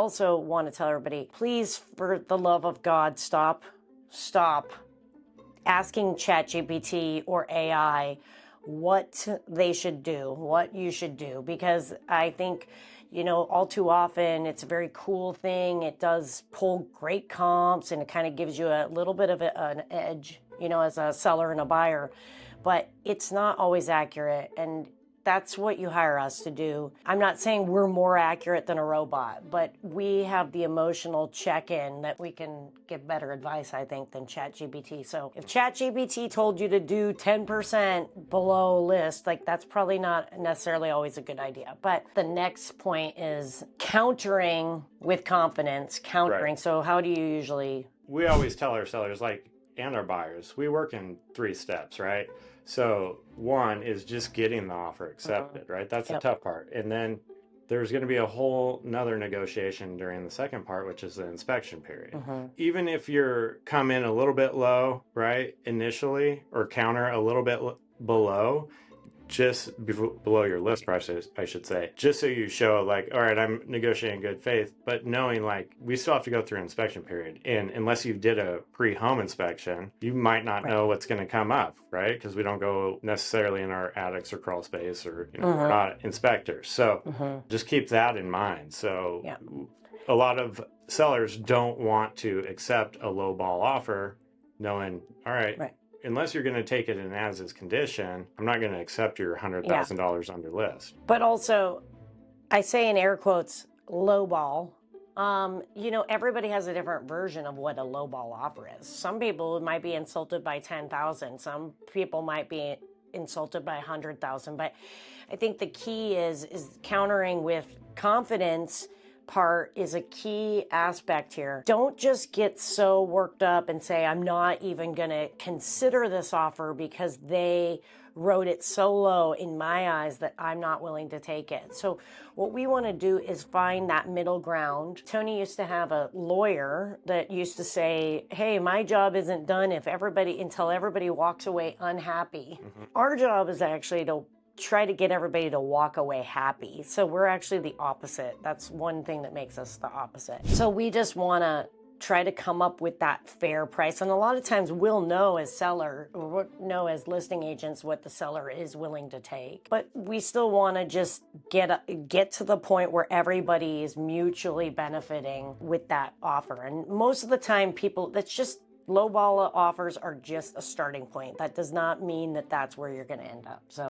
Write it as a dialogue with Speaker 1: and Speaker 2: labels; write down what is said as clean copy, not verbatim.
Speaker 1: also want to tell everybody, please, for the love of God, stop asking ChatGPT or AI what they should do, what you should do, because I think, all too often it's a very cool thing. It does pull great comps and it kind of gives you a little bit of an edge, as a seller and a buyer, but it's not always accurate. And that's what you hire us to do. I'm not saying we're more accurate than a robot, but we have the emotional check-in that we can give better advice, I think, than ChatGPT. So if ChatGPT told you to do 10% below list, that's probably not necessarily always a good idea. But the next point is countering with confidence, countering. Right. So how do you usually?
Speaker 2: We always tell our sellers, and our buyers, we work in 3 steps, right? So one is just getting the offer accepted, right? That's the tough part. And then there's going to be a whole nother negotiation during the second part, which is the inspection period. Even if you're come in a little bit low, right, initially, or counter a little bit below, just below your list prices, I should say, just so you show all right, I'm negotiating good faith, but knowing we still have to go through an inspection period. And unless you did a pre-home inspection, you might not know what's going to come up, right? Because we don't go necessarily in our attics or crawl space, or, we're not inspectors. So just keep that in mind. So a lot of sellers don't want to accept a low ball offer knowing, all right. Unless you're going to take it in as-is condition, I'm not going to accept your $100,000 under list.
Speaker 1: But also, I say in air quotes, lowball. Everybody has a different version of what a lowball offer is. Some people might be insulted by 10,000. Some people might be insulted by 100,000. But I think the key is countering with confidence. Part is a key aspect here. Don't just get so worked up and say, I'm not even going to consider this offer because they wrote it so low in my eyes that I'm not willing to take it. So what we want to do is find that middle ground. Tony used to have a lawyer that used to say, hey, my job isn't done until everybody walks away unhappy. Our job is actually to try to get everybody to walk away happy. So we're actually the opposite. That's one thing that makes us the opposite. So we just want to try to come up with that fair price. And a lot of times we'll know as seller, or we'll know as listing agents what the seller is willing to take. But we still want to just get to the point where everybody is mutually benefiting with that offer. And most of the time lowball offers are just a starting point. That does not mean that that's where you're going to end up. So